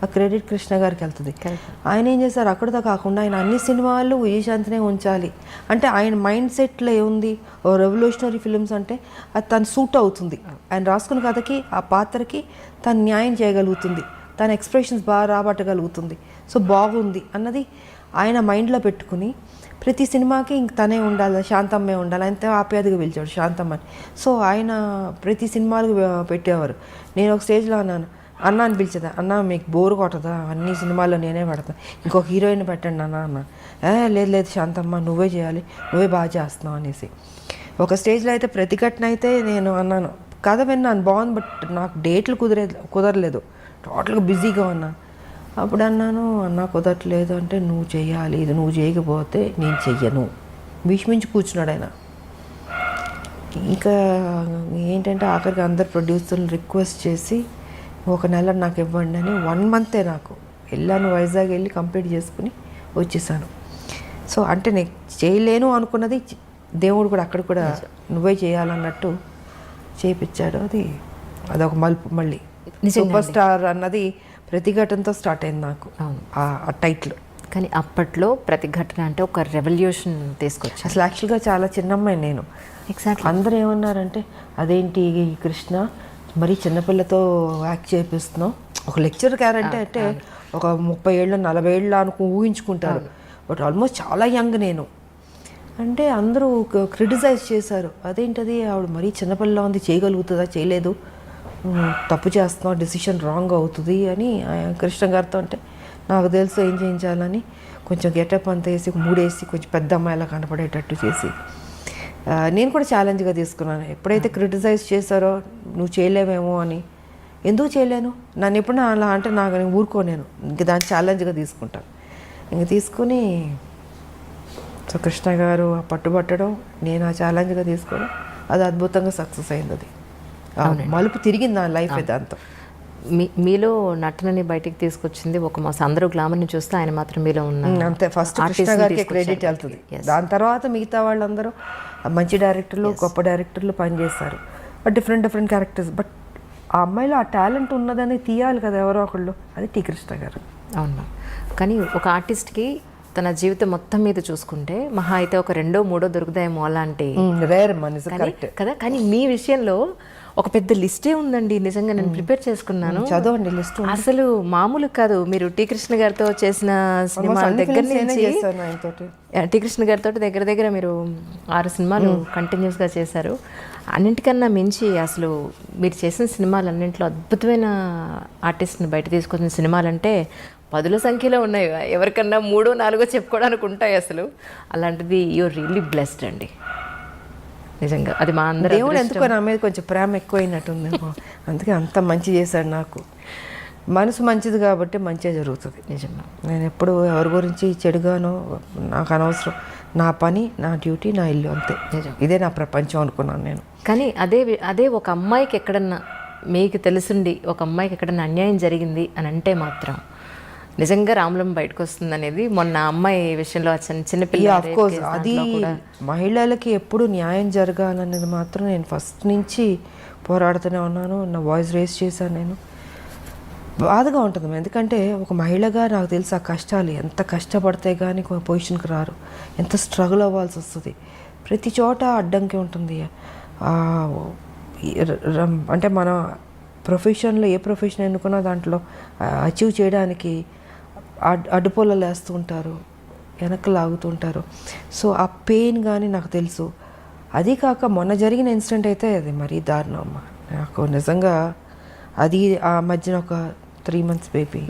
ఆ క్రెడిట్ కృష్ణ గారికి వెళ్తుంది. ఆయన ఏం చేశారు, అక్కడితో కాకుండా ఆయన అన్ని సినిమాల్లో విజయశాంతినే ఉంచాలి. అంటే ఆయన మైండ్ సెట్లో ఏముంది, ఓ రెవల్యూషనరీ ఫిల్మ్స్ అంటే అది తను సూట్ అవుతుంది, ఆయన రాసుకున్న కథకి ఆ పాత్రకి తను న్యాయం చేయగలుగుతుంది, తన ఎక్స్ప్రెషన్స్ బాగా రాబట్టగలుగుతుంది, సో బాగుంది అన్నది ఆయన మైండ్లో పెట్టుకుని ప్రతి సినిమాకి ఇంక తనే ఉండాలి, శాంతమ్మే ఉండాలి. ఆయనతో ఆప్యాయతగా పిలిచాడు శాంతమ్మని. సో ఆయన ప్రతి సినిమాలకు పెట్టేవారు. నేను ఒక స్టేజ్లో అన్న అని పిలిచేదా, అన్న మీకు బోరు కొట్టదా, అన్ని సినిమాల్లో నేనే పెడతాను, ఇంకొక హీరోయిన్ పెట్టండి అన్న. లేదు శాంతమ్మ నువ్వే చేయాలి, నువ్వే బాగా చేస్తున్నావు అనేసి. ఒక స్టేజ్లో అయితే ప్రతిఘటన అయితే నేను అన్నాను, కథ విన్నాను బాగుంది, బట్ నాకు డేట్లు కుదరలేదు, టోటల్గా బిజీగా ఉన్నాను. అప్పుడు అన్నాను, అన్న కుదరట్లేదు అంటే నువ్వు చెయ్యాలి, ఇది నువ్వు చేయకపోతే నేను చెయ్యను, భీష్మించి కూర్చున్నాడు ఆయన. ఇంకా ఏంటంటే ఆఖరికి అందరు ప్రొడ్యూసర్ని రిక్వెస్ట్ చేసి 1 నెల నాకు ఇవ్వండి అని 1 మంతే నాకు వెళ్ళాను, వైజాగ్ వెళ్ళి కంప్లీట్ చేసుకుని వచ్చేసాను. సో అంటే నేను చేయలేను అనుకున్నది దేవుడు కూడా అక్కడ కూడా నువ్వే చేయాలన్నట్టు చేయించాడు. అదొక మలుపు. మళ్ళీ సూపర్ స్టార్ అన్నది ప్రతిఘటనతో స్టార్ట్ అయింది నాకు ఆ టైటిల్. కానీ అప్పట్లో ప్రతిఘటన అంటే ఒక రెవల్యూషన్ తీసుకొచ్చి, అసలు యాక్చువల్గా చాలా చిన్నమ్మాయి నేను. ఎగ్జాక్ట్లీ అందరూ ఏమన్నారంటే అదేంటి కృష్ణ మరీ చిన్నపిల్లతో యాక్ట్ చేపిస్తున్నావు, ఒక లెక్చర్ క్యారెక్టర్ అంటే ఒక 30 ఏళ్ళు 40 ఏళ్ళు ఊహించుకుంటారు, బట్ ఆల్మోస్ట్ చాలా యంగ్ నేను. అంటే అందరూ క్రిటిసైజ్ చేశారు, అదేంటది ఆవిడ మరీ చిన్నపిల్ల ఉంది, చేయగలుగుతుందా, చేయలేదు, తప్పు చేస్తున్నావు, డెసిషన్ రాంగ్ అవుతుంది అని కృష్ణ గారితో. అంటే నాకు తెలుసు ఏం చేయించాలని కొంచెం గెటప్ అంతా వేసి 3 వేసి కొంచెం పెద్ద అమ్మాయిలా కనపడేటట్టు చేసి నేను కూడా ఛాలెంజ్గా తీసుకున్నాను. ఎప్పుడైతే క్రిటిసైజ్ చేశారో నువ్వు చేయలేవేమో అని, ఎందుకు చేయలేను, నన్ను ఎప్పుడు అలా అంటే నేను ఊరుకోలేను, ఇంక దాన్ని ఛాలెంజ్గా తీసుకుంటాను. ఇంక తీసుకుని సో కృష్ణ గారు పట్టుబట్టడం, నేను ఆ ఛాలెంజ్గా తీసుకోవడం, అది అద్భుతంగా సక్సెస్ అయింది. అది మలుపు తిరిగింది నా లైఫ్ దాంతో. మీలో నటనని బయటికి తీసుకొచ్చింది ఒక మాస్. అందరూ గ్లామర్ని చూస్తే ఆయన మాత్రం మీలో ఉన్న అంతే. ఫస్ట్ కృష్ణ గారికి క్రెడిట్ వెళ్తుంది. దాని తర్వాత మిగతా వాళ్ళందరూ మంచి డైరెక్టర్లు, గొప్ప డైరెక్టర్లు పనిచేస్తారు, డిఫరెంట్ క్యారెక్టర్స్. బట్ ఆ అమ్మాయిలో ఆ టాలెంట్ ఉన్నదని తీయాలి కదా ఎవరో ఒకళ్ళు, అది టీ కృష్ణ గారు. అవును. కానీ ఒక ఆర్టిస్ట్కి తన జీవితం మొత్తం మీద చూసుకుంటే మహా అయితే ఒక 2, 3 దొరుకుతాయేమో అలాంటి రేర్ కరెక్ట్ కదా. కానీ మీ విషయంలో ఒక పెద్ద లిస్టే ఉందండి. నిజంగా నేను ప్రిపేర్ చేసుకున్నాను, చదవండి లిస్ట్. అసలు మామూలు కాదు. మీరు టీ కృష్ణ గారితో చేసిన సినిమాల దగ్గర నుంచి టీ కృష్ణ గారితో దగ్గర మీరు 6 సినిమాలు కంటిన్యూస్గా చేశారు. అన్నింటికన్నా మించి అసలు మీరు చేసిన సినిమాలు అన్నింటిలో అద్భుతమైన ఆర్టిస్ట్ని బయట తీసుకొచ్చిన సినిమాలు అంటే 10ల సంఖ్యలో ఉన్నాయి. ఎవరికన్నా 3, 4 చెప్పుకోవడానికి ఉంటాయి అసలు. అలాంటిది యూఆర్ రియల్లీ బ్లెస్డ్ అండి నిజంగా. అది మా అందరూ దేవుడు ఎందుకో నా మీద కొంచెం ప్రేమ ఎక్కువైనట్టుంది, అందుకే అంత మంచి చేశాడు నాకు. మనసు మంచిది కాబట్టి మంచిగా జరుగుతుంది. నిజంగా నేను ఎప్పుడు ఎవరి గురించి చెడుగానో నాకు అనవసరం. నా పని, నా డ్యూటీ, నా ఇల్లు, అంతే. ఇదే నా ప్రపంచం అనుకున్నాను నేను. కానీ అదే ఒక అమ్మాయికి ఎక్కడన్నా మీకు తెలుసుండి ఒక అమ్మాయికి ఎక్కడన్నా అన్యాయం జరిగింది అని అంటే మాత్రం నిజంగా రామలం బయటకు వస్తుంది అనేది మొన్న అమ్మాయి విషయంలో చిన్నపిల్ల. ఆఫ్ కోర్స్ అది మహిళలకి ఎప్పుడు న్యాయం జరగాలనేది మాత్రం నేను ఫస్ట్ నుంచి పోరాడుతూనే ఉన్నాను. నా వాయిస్ రేస్ చేశాను నేను. బాధగా ఉంటుంది, ఎందుకంటే ఒక మహిళగా నాకు తెలుసు ఆ కష్టాలు ఎంత కష్టపడితే కానీ పొజిషన్కి రారు, ఎంత స్ట్రగుల్ అవ్వాల్సి వస్తుంది. ప్రతి చోట అడ్డంకి ఉంటుంది. అంటే మన ప్రొఫెషన్లో ఏ ప్రొఫెషన్ ఎన్నుకున్నా దాంట్లో అచీవ్ చేయడానికి అడ్డుపొలలు వేస్తూ ఉంటారు, వెనక్కి లాగుతూ ఉంటారు. సో ఆ పెయిన్ కానీ నాకు తెలుసు. అది కాక మొన్న జరిగిన ఇన్సిడెంట్ అయితే అది మరీ దారుణం అమ్మ. నాకు నిజంగా అది ఆ మధ్యన ఒక 3 months బేబీ,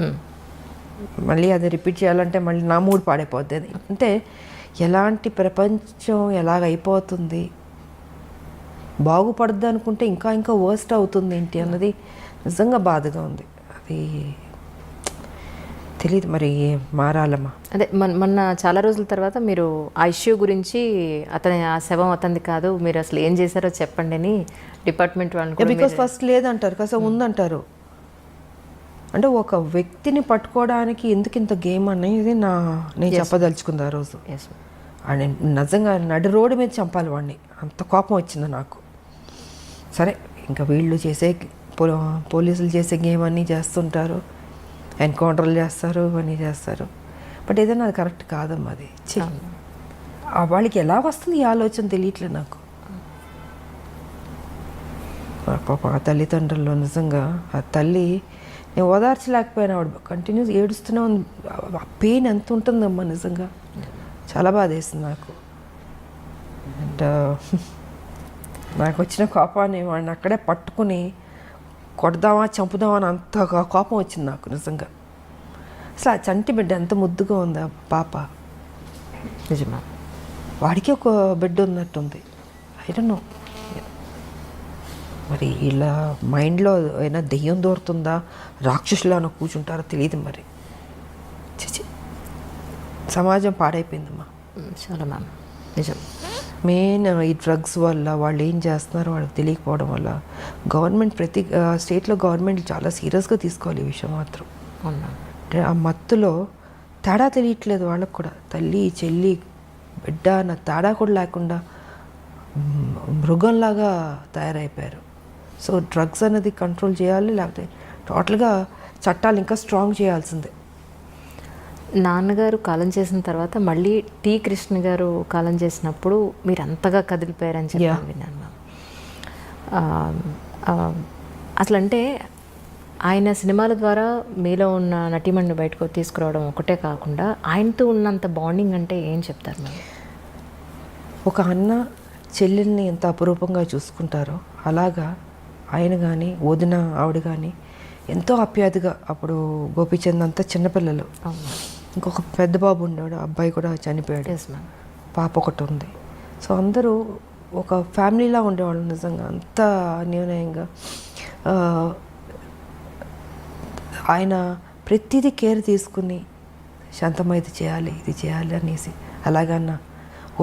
మళ్ళీ అది రిపీట్ చేయాలంటే మళ్ళీ నా మూడ్ పాడైపోద్ది. అది అంటే ఎలాంటి ప్రపంచం ఎలాగైపోతుంది, బాగుపడద్దు అనుకుంటే ఇంకా వర్స్ట్ అవుతుంది ఏంటి అన్నది నిజంగా బాధగా ఉంది. అది తెలియదు మరి మారాలమ్మా. అదే మొన్న చాలా రోజుల తర్వాత మీరు ఆ ఇష్యూ గురించి ఆ శవం అతనిది కాదు, మీరు అసలు ఏం చేశారో చెప్పండి అని డిపార్ట్మెంట్ వాళ్ళని. బికాస్ ఫస్ట్ లేదంటారు కదా, ఉందంటారు. అంటే ఒక వ్యక్తిని పట్టుకోవడానికి ఎందుకు ఇంత గేమ్ అనేది నేను చెప్పదలుచుకుంది ఆ రోజు. అని నిజంగా నడి రోడ్డు మీద చంపాలి వాడిని, అంత కోపం వచ్చింది నాకు. సరే ఇంకా వీళ్ళు చేసే పోలీసులు చేసే గేమ్ అన్నీ చేస్తుంటారు, ఎన్కౌంటర్లు చేస్తారు, ఇవన్నీ చేస్తారు. బట్ ఏదైనా అది కరెక్ట్ కాదమ్మా. అది వాళ్ళకి ఎలా వస్తుంది ఈ ఆలోచన తెలియట్లేదు నాకు. పాప ఆ తల్లిదండ్రులు నిజంగా ఆ తల్లి నేను ఓదార్చలేకపోయినా, వాడు కంటిన్యూస్ ఏడుస్తూనే ఉంది. ఆ పెయిన్ ఎంత ఉంటుందమ్మా నిజంగా, చాలా బాధ వేసింది నాకు. అండ్ నాకు వచ్చిన కోపాన్ని వాడిని అక్కడే పట్టుకుని కొడదామా చంపుదామా అని అంత కోపం వచ్చింది నాకు నిజంగా. అసలు ఆ చంటి బిడ్డ ఎంత ముద్దుగా ఉంది ఆ పాప. నిజమా, వాడికి ఒక బిడ్డ ఉన్నట్టుంది. ఐ డోంట్ నో మరి ఇలా మైండ్లో అయినా దెయ్యం దూరుతుందా, రాక్షసులానో కూర్చుంటారో తెలియదు మరి. చిచి, సమాజం పాడైపోయిందమ్మా చాలా మ్యామ్. నిజం. మెయిన్ ఈ డ్రగ్స్ వల్ల వాళ్ళు ఏం చేస్తున్నారో వాళ్ళకి తెలియకపోవడం వల్ల గవర్నమెంట్ ప్రతి స్టేట్లో గవర్నమెంట్ చాలా సీరియస్గా తీసుకోవాలి ఈ విషయం మాత్రం. అంటే ఆ మత్తులో తేడా తెలియట్లేదు వాళ్ళకు కూడా. తల్లి చెల్లి బిడ్డ అన్న తేడా కూడా లేకుండా మృగంలాగా తయారైపోయారు. సో డ్రగ్స్ అనేది కంట్రోల్ చేయాలి, లేకపోతే టోటల్గా చట్టాలు ఇంకా స్ట్రాంగ్ చేయాల్సిందే. నాన్నగారు కాలం చేసిన తర్వాత మళ్ళీ టీ కృష్ణ గారు కాలం చేసినప్పుడు మీరు అంతగా కదిలిపోయారని చెప్పి విన్నాను. అసలు అంటే ఆయన సినిమాల ద్వారా మీలో ఉన్న నటీమణిని బయటకు తీసుకురావడం ఒకటే కాకుండా ఆయనతో ఉన్నంత బాండింగ్ అంటే ఏం చెప్తారు మీరు? ఒక అన్న చెల్లెల్ని ఎంత అపురూపంగా చూసుకుంటారో అలాగా ఆయన కానీ వదిన ఆవిడ కానీ ఎంతో ఆప్యాయతగా. అప్పుడు గోపీచంద్ అంతా చిన్నపిల్లలు, ఇంకొక పెద్ద బాబు ఉన్నాడు, అబ్బాయి కూడా చనిపోయాడు, పాప ఒకటి ఉంది. సో అందరూ ఒక ఫ్యామిలీలా ఉండేవాళ్ళు నిజంగా, అంత అన్యోన్యంగా. ఆయన ప్రతిదీ కేర్ తీసుకుని శాంతమ్మ ఇది చేయాలి అనేసి అలాగన్నా.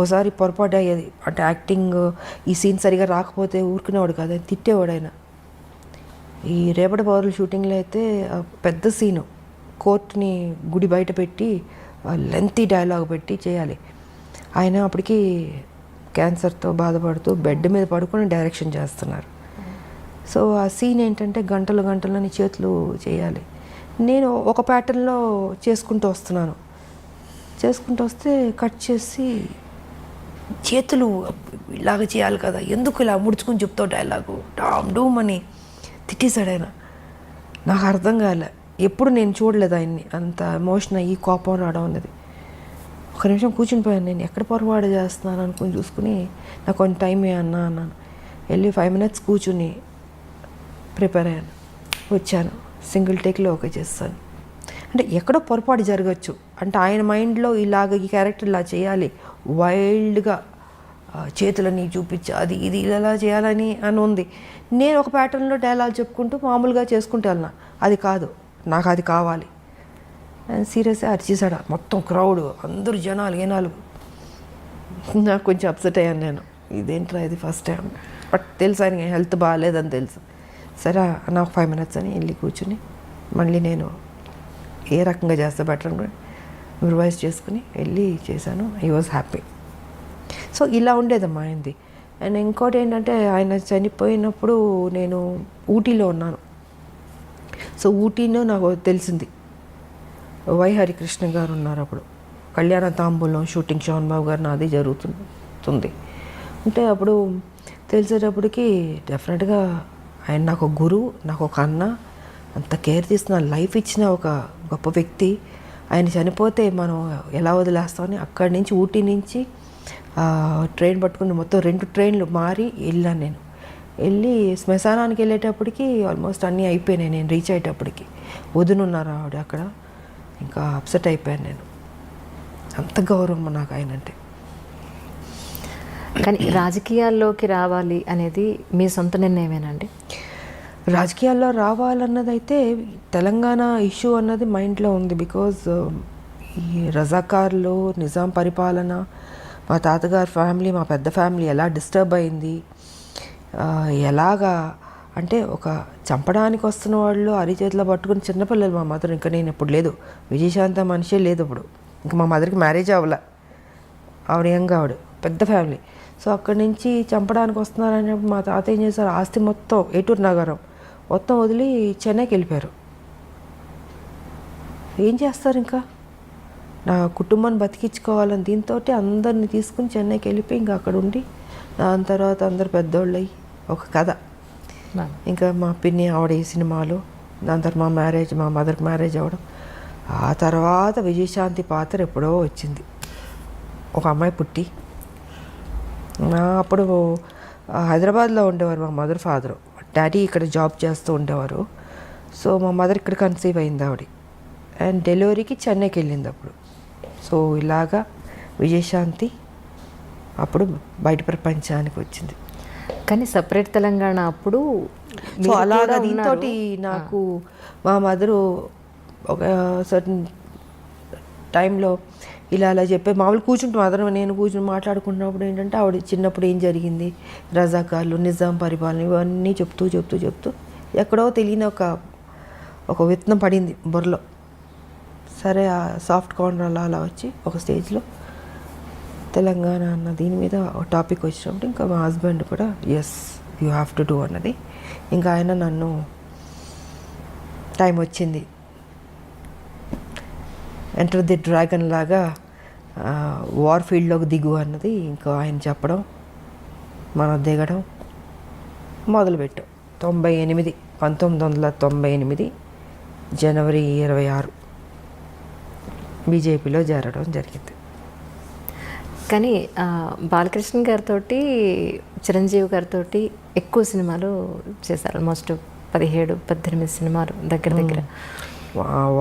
ఓసారి పొరపాటు అయ్యేది, అంటే యాక్టింగ్ ఈ సీన్ సరిగా రాకపోతే ఊరుకునేవాడు కాదు, ఆయన తిట్టేవాడు. ఆయన ఈ రేపటి పౌరుల షూటింగ్లో అయితే పెద్ద సీను, కోర్టుని గుడి బయట పెట్టి లెంతీ డైలాగ్ పెట్టి చేయాలి. ఆయన అప్పటికి క్యాన్సర్తో బాధపడుతూ బెడ్ మీద పడుకొని డైరెక్షన్ చేస్తున్నారు. సో ఆ సీన్ ఏంటంటే గంటలు గంటలని చేతులు చేయాలి. నేను ఒక ప్యాటర్న్లో చేసుకుంటూ వస్తే కట్ చేసి చేతులు ఇలాగ చేయాలి కదా, ఎందుకు ఇలా ముడుచుకుని చెప్తావు డైలాగు డామ్ డూమ్ అని తిట్టేశాడు ఆయన. నాకు అర్థం కాలే, ఎప్పుడు నేను చూడలేదు ఆయన్ని అంత ఎమోషన్ అయ్యి కోపం రావడం అనేది. ఒక నిమిషం కూర్చుని పోయాను, నేను ఎక్కడ పొరపాటు చేస్తున్నాను అనుకుని చూసుకుని నాకు కొంచెం టైం అన్నాను. వెళ్ళి 5 minutes కూర్చుని ప్రిపేర్ అయ్యాను, వచ్చాను. సింగిల్ టేక్లో ఓకే చేస్తాను. అంటే ఎక్కడో పొరపాటు జరగచ్చు, అంటే ఆయన మైండ్లో ఇలాగ ఈ క్యారెక్టర్ ఇలా చేయాలి, వైల్డ్గా చేతులని చూపించి అది ఇది ఇలా చేయాలని అని ఉంది. నేను ఒక ప్యాటర్న్లో డైలాగ్ చెప్పుకుంటూ మామూలుగా చేసుకుంటూ వెళ్ళినా, అది కాదు, నాకు అది కావాలి. సీరియస్గా అరిచేసాడు మొత్తం క్రౌడ్, అందరూ జనాలు ఏనాలు. నాకు కొంచెం అప్సెట్ అయ్యాను నేను, ఇదేంట్రా ఇది ఫస్ట్ టైం. బట్ తెలుసు ఆయన హెల్త్ బాగాలేదని తెలుసు. సరే నాకు 5 minutes అని వెళ్ళి కూర్చుని మళ్ళీ నేను ఏ రకంగా చేస్తే బెటర్ అని రివైజ్ చేసుకుని వెళ్ళి చేశాను. I was happy. సో ఇలా ఉండేదమ్మా ఆయనది. అండ్ ఇంకోటి ఏంటంటే ఆయన చనిపోయినప్పుడు నేను ఊటీలో ఉన్నాను. సో ఊటీలో నాకు తెలిసింది వై హరికృష్ణ గారు ఉన్నారు. అప్పుడు కళ్యాణ తాంబూలం షూటింగ్ శోభన్ బాబు గారు నాది జరుగుతుంది. అంటే అప్పుడు తెలిసేటప్పటికి డెఫినెట్గా ఆయన నాకు ఒక గురువు, నాకు ఒక అన్న, అంత కేర్ తీసుకున్న లైఫ్ ఇచ్చిన ఒక గొప్ప వ్యక్తి. ఆయన చనిపోతే మనం ఎలా వదిలేస్తామని అక్కడి నుంచి ఊటీ నుంచి ట్రైన్ పట్టుకుని మొత్తం 2 trains మారి వెళ్ళాను. నేను వెళ్ళి శ్మశానానికి వెళ్ళేటప్పటికి ఆల్మోస్ట్ అన్నీ అయిపోయినాయి. నేను రీచ్ అయ్యేటప్పటికి వదునున్నారు ఆవిడ అక్కడ. ఇంకా అప్సెట్ అయిపోయాను నేను, అంత గౌరవం నాకు ఆయన అంటే. కానీ రాజకీయాల్లోకి రావాలి అనేది మీ సొంత నిర్ణయమేనండి? రాజకీయాల్లో రావాలన్నదైతే తెలంగాణ ఇష్యూ అన్నది మైండ్లో ఉంది. బికాజ్ ఈ రజాకార్లు, నిజాం పరిపాలన, మా తాతగారి ఫ్యామిలీ, మా పెద్ద ఫ్యామిలీ ఎలా డిస్టర్బ్ అయింది, ఎలాగా అంటే ఒక చంపడానికి వస్తున్న వాళ్ళు అరిచేతిలో పట్టుకుని చిన్నపిల్లలు. మా మదర్, ఇంకా నేను ఇప్పుడు లేదు, విజయశాంత మనిషే లేదు ఇప్పుడు, ఇంకా మా మదర్కి మ్యారేజ్ అవ్వలే, ఆవిడ యంగ్, ఆవిడ పెద్ద ఫ్యామిలీ. సో అక్కడి నుంచి చంపడానికి వస్తున్నారనేప్పుడు మా తాత ఏం చేశారు, ఆస్తి మొత్తం ఏటూరు నగరం మొత్తం వదిలి చెన్నైకి వెళ్ళిపోయారు. ఏం చేస్తారు, ఇంకా నా కుటుంబాన్ని బతికించుకోవాలని దీంతో అందరిని తీసుకుని చెన్నైకి వెళ్ళిపోయి ఇంకా అక్కడ ఉండి, దాని తర్వాత అందరు పెద్దోళ్ళు అయ్యి ఒక కథ. ఇంకా మా పిన్ని ఆవిడ ఈ సినిమాలు, దాని తర్వాత మా మ్యారేజ్, మా మదర్కి మ్యారేజ్ అవ్వడం. ఆ తర్వాత విజయశాంతి పాత్ర ఎప్పుడో వచ్చింది, ఒక అమ్మాయి పుట్టి. అప్పుడు హైదరాబాద్లో ఉండేవారు మా మదర్ ఫాదరు, డాడీ ఇక్కడ జాబ్ చేస్తూ ఉండేవారు. సో మా మదర్ ఇక్కడ కన్సీవ్ అయింది ఆవిడ, అండ్ డెలివరీకి చెన్నైకి వెళ్ళింది అప్పుడు. సో ఇలాగా విజయశాంతి అప్పుడు బయట ప్రపంచానికి వచ్చింది. కానీ సపరేట్ తెలంగాణ అప్పుడు సో అలాగా దీంతో నాకు మా మదరు ఒక సర్టన్ టైంలో ఇలా అలా చెప్పే మామూలు కూర్చుంటాం, మదర్ నేను కూర్చుని మాట్లాడుకున్నప్పుడు ఏంటంటే ఆవిడ చిన్నప్పుడు ఏం జరిగింది, రజాకార్లు, నిజాం పరిపాలన, ఇవన్నీ చెప్తూ ఎక్కడో తెలియని ఒక విత్తనం పడింది బుర్రలో. సరే ఆ సాఫ్ట్ కార్నర్ అలా వచ్చి ఒక స్టేజ్లో తెలంగాణ అన్న దీని మీద ఒక టాపిక్ వచ్చినప్పుడు ఇంకా మా హస్బెండ్ కూడా yes you have to do అన్నది. ఇంకా ఆయన నన్ను టైం వచ్చింది, ఎంటర్ ది డ్రాగన్ లాగా వార్ ఫీల్డ్లోకి దిగు అన్నది ఇంకా ఆయన చెప్పడం, మనం దిగడం మొదలుపెట్టాం. 1998 జనవరి 26 బీజేపీలో చేరడం జరిగింది. కానీ బాలకృష్ణ గారితో, చిరంజీవి గారితో ఎక్కువ సినిమాలు చేశారు. ఆల్మోస్ట్ 17-18 సినిమాలు దగ్గర.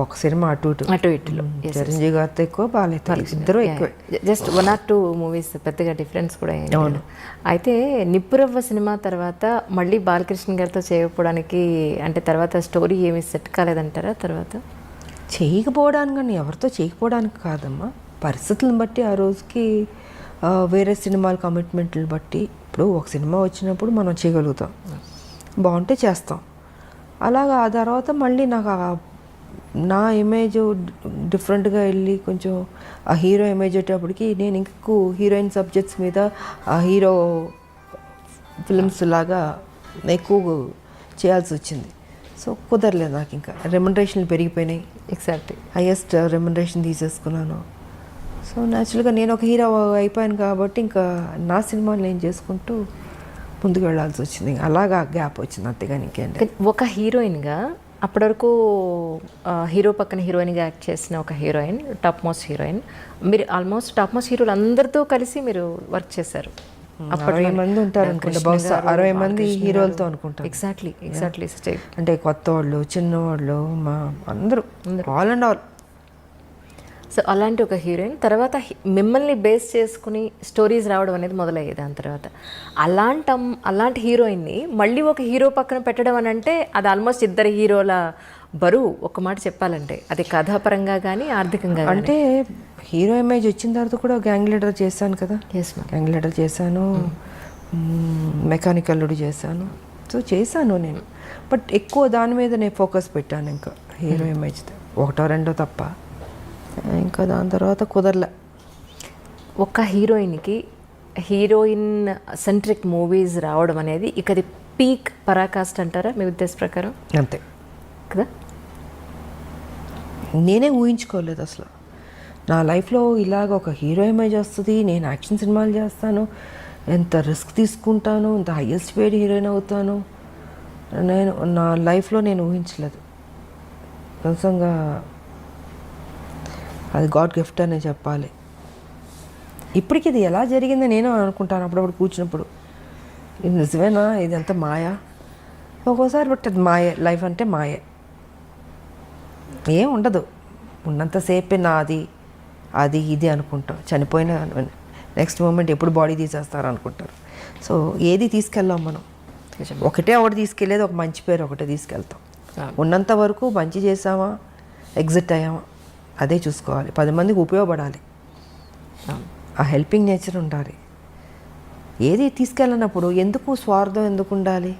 ఒక సినిమా అటు ఇటులో చిరంజీవి గారితో ఎక్కువ, బాలకృష్ణ ఇద్దరు ఎక్కువ. జస్ట్ 1 or 2 మూవీస్, పెద్దగా డిఫరెన్స్ కూడా ఏం లేదు. అయితే నిప్పురవ్వ సినిమా తర్వాత మళ్ళీ బాలకృష్ణ గారితో చేయకపోవడానికి అంటే తర్వాత స్టోరీ ఏమీ సెట్ కాలేదంటారా? తర్వాత చేయకపోవడానికి కానీ ఎవరితో చేయకపోవడానికి కాదమ్మా, పరిస్థితులను బట్టి ఆ రోజుకి వేరే సినిమాల కమిట్మెంట్లను బట్టి. ఇప్పుడు ఒక సినిమా వచ్చినప్పుడు మనం చేయగలుగుతాం, బాగుంటే చేస్తాం. అలాగా ఆ తర్వాత మళ్ళీ నాకు నా ఇమేజ్ డిఫరెంట్గా వెళ్ళి కొంచెం ఆ హీరో ఇమేజ్ వచ్చేటప్పటికి నేను ఇంకెక్కువ హీరోయిన్ సబ్జెక్ట్స్ మీద ఆ హీరో ఫిల్మ్స్ లాగా ఎక్కువ చేయాల్సి వచ్చింది. సో కుదరలేదు నాకు, ఇంకా రెమ్యునరేషన్లు పెరిగిపోయినాయి. ఎగ్జాక్ట్లీ. హైయెస్ట్ రెమ్యునరేషన్ తీసేసుకున్నాను. సో న్యాచురల్గా నేను ఒక హీరో అయిపోయాను కాబట్టి ఇంకా నా సినిమాలు నేను చేసుకుంటూ ముందుకు వెళ్ళాల్సి వచ్చింది. అలాగా గ్యాప్ వచ్చింది అంతేగాని ఇంకేంటి. ఒక హీరోయిన్గా అప్పటి వరకు హీరో పక్కన హీరోయిన్గా యాక్ట్ చేసిన ఒక హీరోయిన్, టాప్ మోస్ట్ హీరోయిన్. మీరు ఆల్మోస్ట్ టాప్ మోస్ట్ హీరోలు అందరితో కలిసి మీరు వర్క్ చేశారు. 60 మంది ఉంటారు అనుకుంటా, బహుశా 60 మంది హీరోలతో అనుకుంటారు. ఎగ్జాక్ట్లీ. అంటే కొత్త వాళ్ళు, చిన్నవాళ్ళు, మా అందరూ ఆల్ అండ్ ఆల్. సో అలాంటి ఒక హీరోయిన్ తర్వాత మిమ్మల్ని బేస్ చేసుకుని స్టోరీస్ రావడం అనేది మొదలయ్యేది. దాని తర్వాత అలాంటి హీరోయిన్ని మళ్ళీ ఒక హీరో పక్కన పెట్టడం అని అంటే అది ఆల్మోస్ట్ ఇద్దరు హీరోల బరువు. ఒక మాట చెప్పాలంటే అది కథాపరంగా కానీ ఆర్థికంగా. అంటే హీరో ఇమేజ్ వచ్చిన తర్వాత కూడా గ్యాంగ్ లీడర్ చేశాను కదా. గ్యాంగ్ లీడర్ చేశాను, మెకానికల్ చేశాను. సో చేశాను నేను, బట్ ఎక్కువ దాని మీద నేను ఫోకస్ పెట్టాను. ఇంకా హీరో ఇమేజ్ ఒకటో రెండో తప్ప, ఇంకా దాని తర్వాత కుదరలే. ఒక హీరోయిన్కి హీరోయిన్ సెంట్రిక్ మూవీస్ రావడం అనేది ఇక అది పీక్ పరాకాష్ట అంటారా మీ ఉద్దేశ ప్రకారం? అంతే కదా. నేనే ఊహించుకోలేదు అసలు నా లైఫ్లో ఇలాగ ఒక హీరో ఇమేజ్ వస్తుంది, నేను యాక్షన్ సినిమాలు చేస్తాను, ఎంత రిస్క్ తీసుకుంటాను, ఎంత హైయెస్ట్ పేడ్ హీరోయిన్ అవుతాను, నేను నా లైఫ్లో నేను ఊహించలేదు. నిజంగా అది గాడ్ గిఫ్ట్ అనే చెప్పాలి. ఇప్పటికి ఇది ఎలా జరిగిందో నేను అనుకుంటాను అప్పుడప్పుడు కూర్చున్నప్పుడు. ఇది నిజమేనా, ఇది ఎంత మాయా ఒక్కోసారి. బట్ అది మాయే, లైఫ్ అంటే మాయే, ఏం ఉండదు. ఉన్నంతసేపే నాది అది ఇది అనుకుంటాం. చనిపోయిన నెక్స్ట్ మూమెంట్ ఎప్పుడు బాడీ తీసేస్తారు అనుకుంటారు. సో ఏది తీసుకెళ్ళాం మనం, ఒకటే తీసుకెళ్ళేది ఒక మంచి పేరు ఒకటే తీసుకెళ్తాం. ఉన్నంత వరకు మంచి చేసామా, ఎగ్జిట్ అయ్యామా, అదే చూసుకోవాలి. 10 మందికి ఉపయోగపడాలి, ఆ హెల్పింగ్ నేచర్ ఉండాలి. ఏది తీసుకెళ్ళినప్పుడు ఎందుకు స్వార్థం ఎందుకు ఉండాలి,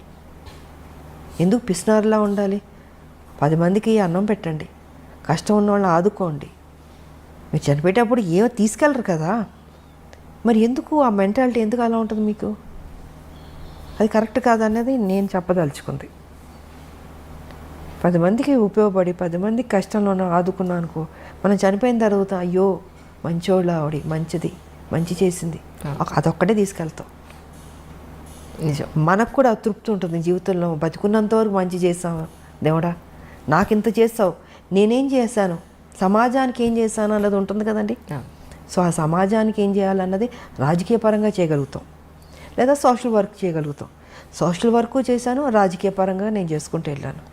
ఎందుకు పిసినారులా ఉండాలి? 10 మందికి అన్నం పెట్టండి, కష్టం ఉన్న వాళ్ళని ఆదుకోండి. మీరు చనిపోయేటప్పుడు ఏమో తీసుకెళ్ళరు కదా, మరి ఎందుకు ఆ మెంటాలిటీ ఎందుకు అలా ఉంటుంది మీకు? అది కరెక్ట్ కాదన్నది నేను చెప్పదలుచుకుంది. 10 మందికి ఉపయోగపడి 10 మందికి కష్టంలో ఆదుకున్నా అనుకో, మనం చనిపోయిన తర్వాత అయ్యో మంచోళ్ళ ఆవిడ, మంచిది, మంచి చేసింది, అదొక్కటే తీసుకెళ్తాం. నిజం. మనకు కూడా తృప్తి ఉంటుంది జీవితంలో. బతుకున్నంత వరకు మంచి చేసావు దేవుడా, నాకింత చేస్తావు, నేనేం చేశాను, సమాజానికి ఏం చేశాను అన్నది ఉంటుంది కదండి. సో ఆ సమాజానికి ఏం చేయాలన్నది రాజకీయ పరంగా చేయగలుగుతాం, లేదా సోషల్ వర్క్ చేయగలుగుతాం. సోషల్ వర్క్ చేశాను, రాజకీయ పరంగా నేను చేసుకుంటూ వెళ్ళాను.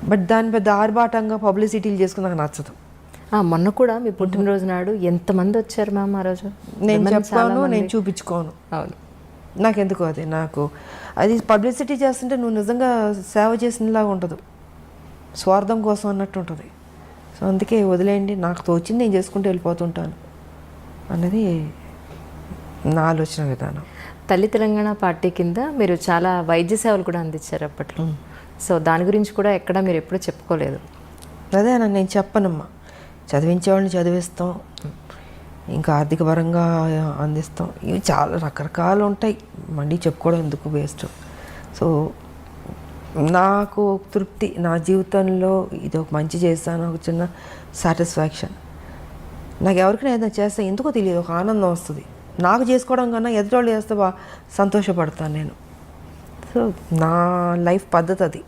బట్ దాని పెద్ద ఆర్భాటంగా పబ్లిసిటీలు చేసుకుని నాకు నచ్చదు. మొన్న కూడా మీ పుట్టినరోజు నాడు ఎంతమంది వచ్చారు మ్యామ్ ఆ రోజు? నేను చెప్పాను, నేను చూపించుకోను. అవును, నాకెందుకు అది, నాకు అది పబ్లిసిటీ చేస్తుంటే నువ్వు నిజంగా సేవ చేసినలాగా ఉండదు, స్వార్థం కోసం అన్నట్టు ఉంటుంది. సో అందుకే వదిలేయండి, నాకు తోచింది నేను చేసుకుంటూ వెళ్ళిపోతుంటాను అన్నది నా ఆలోచన విధానం. తల్లి తెలంగాణ పార్టీ కింద మీరు చాలా వైద్య సేవలు కూడా అందించారు అప్పట్లో. సో దాని గురించి కూడా ఎక్కడ మీరు ఎప్పుడూ చెప్పుకోలేదు. అదే నేను చెప్పనమ్మా, చదివించేవాళ్ళని చదివిస్తాం, ఇంకా ఆర్థిక పరంగా అందిస్తాం, ఇవి చాలా రకరకాలు ఉంటాయి, మళ్ళీ చెప్పుకోవడం ఎందుకు, వేస్ట్. సో నాకు తృప్తి, నా జీవితంలో ఇది ఒక మంచి చేస్తాను, ఒక చిన్న సాటిస్ఫాక్షన్. నాకు ఎవరికైనా ఏదైనా చేస్తే ఎందుకో తెలియదు, ఒక ఆనందం వస్తుంది. నాకు చేసుకోవడం కన్నా ఎదుటి వాళ్ళు చేస్తే సంతోషపడతాను నేను. సో నా లైఫ్ పద్ధతి అది.